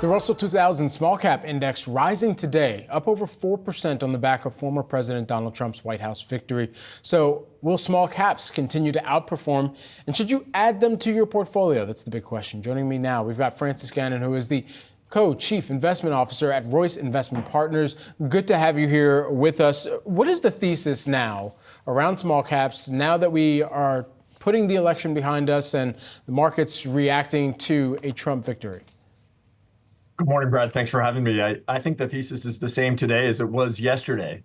The Russell 2000 Small Cap Index rising today, up over 4% on the back of former President Donald Trump's White House victory. So will small caps continue to outperform? And should you add them to your portfolio? That's the big question. Joining me now, we've got Francis Gannon, who is the Co-Chief Investment Officer at Royce Investment Partners. Good to have you here with us. What is the thesis now around small caps now that we are putting the election behind us and the market's reacting to a Trump victory? Good morning, Brad. Thanks for having me. I think the thesis is the same today as it was yesterday.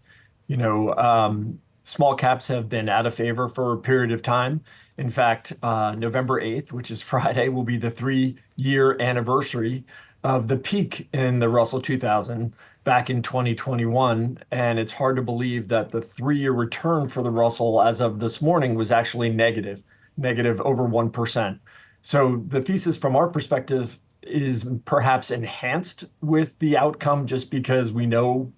Small caps have been out of favor for a period of time. In fact, November 8th, which is Friday, will be the 3-year anniversary of the peak in the Russell 2000 back in 2021. And it's hard to believe that the 3-year return for the Russell as of this morning was actually negative over 1%. So the thesis from our perspective is perhaps enhanced with the outcome just because we know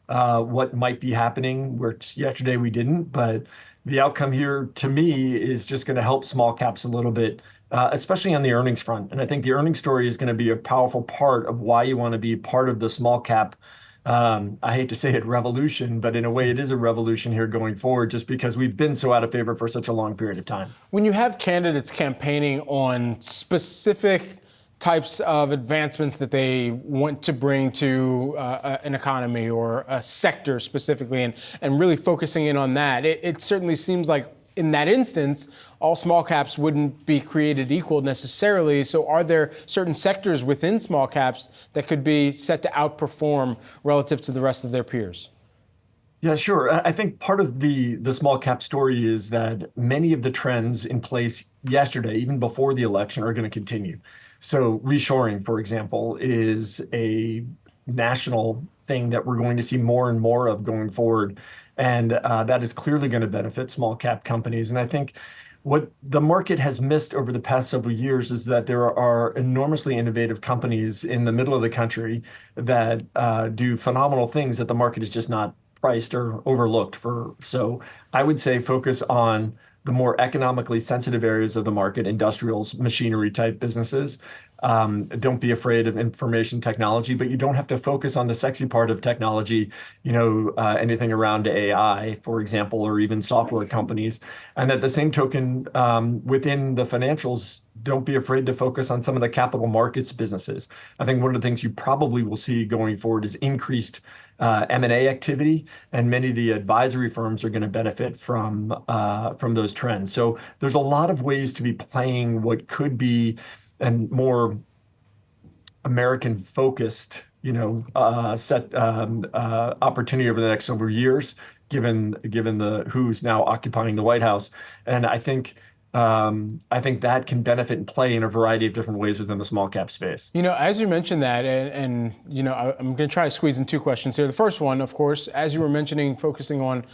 what might be happening, where yesterday we didn't. But the outcome here, to me, is just going to help small caps a little bit, especially on the earnings front. And I think the earnings story is going to be a powerful part of why you want to be part of the small cap. I hate to say it revolution, but in a way it is a revolution here going forward, just because we've been so out of favor for such a long period of time. When you have candidates campaigning on specific types of advancements that they want to bring to an economy or a sector specifically, and really focusing in on that, it certainly seems like in that instance, all small caps wouldn't be created equal necessarily. So are there certain sectors within small caps that could be set to outperform relative to the rest of their peers? Yeah, sure. I think part of the small cap story is that many of the trends in place yesterday, even before the election, are going to continue. So reshoring, for example, is a national thing that we're going to see more and more of going forward. And that is clearly going to benefit small cap companies. And I think what the market has missed over the past several years is that there are enormously innovative companies in the middle of the country that do phenomenal things that the market is just not priced or overlooked for. So I would say focus on the more economically sensitive areas of the market, industrials, machinery type businesses. Don't be afraid of information technology, but you don't have to focus on the sexy part of technology, anything around AI, for example, or even software companies. And at the same token, within the financials, don't be afraid to focus on some of the capital markets businesses. I think one of the things you probably will see going forward is increased M&A activity, and many of the advisory firms are going to benefit from those trends. So there's a lot of ways to be playing what could be a more American-focused, set opportunity over the next several years, given the who's now occupying the White House. And I think that can benefit and play in a variety of different ways within the small cap space. As you mentioned that, and I'm going to try to squeeze in two questions here. The first one, of course, as you were mentioning, focusing on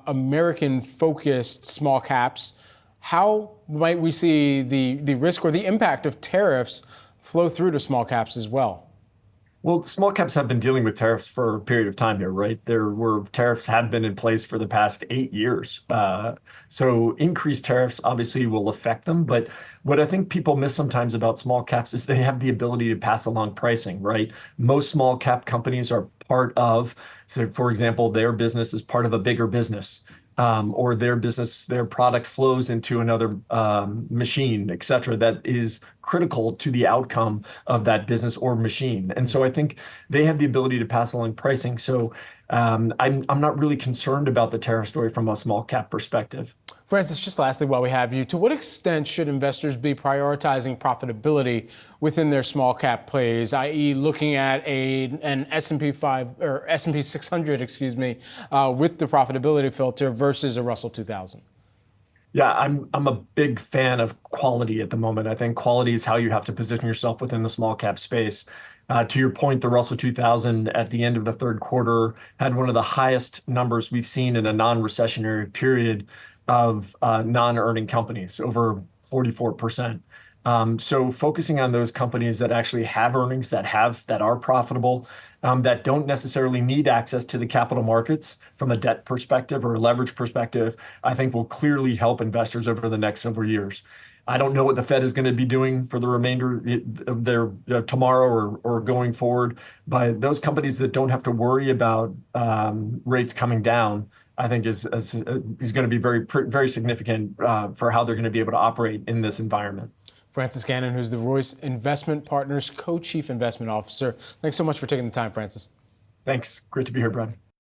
American-focused small caps, how might we see the risk or the impact of tariffs flow through to small caps as well? Well, small caps have been dealing with tariffs for a period of time here, right? Tariffs have been in place for the past 8 years. So increased tariffs obviously will affect them. But what I think people miss sometimes about small caps is they have the ability to pass along pricing, right? Most small cap companies are part of, so for example, their business is part of a bigger business. Or their product flows into another machine, et cetera, that is critical to the outcome of that business or machine. And so I think they have the ability to pass along pricing. So I'm not really concerned about the tariff story from a small cap perspective. Francis, just lastly, while we have you, to what extent should investors be prioritizing profitability within their small cap plays, i.e., looking at an S&P 5 or S&P 600, with the profitability filter versus a Russell 2000? Yeah, I'm a big fan of quality at the moment. I think quality is how you have to position yourself within the small cap space. To your point, the Russell 2000 at the end of the third quarter had one of the highest numbers we've seen in a non-recessionary period of non-earning companies, over 44%. So focusing on those companies that actually have earnings, that are profitable, that don't necessarily need access to the capital markets from a debt perspective or a leverage perspective, I think will clearly help investors over the next several years. I don't know what the Fed is going to be doing for the remainder of their tomorrow or going forward. But those companies that don't have to worry about rates coming down, I think is going to be very significant for how they're going to be able to operate in this environment. Francis Gannon, who's the Royce Investment Partners Co-Chief Investment Officer. Thanks so much for taking the time, Francis. Thanks. Great to be here, Brad.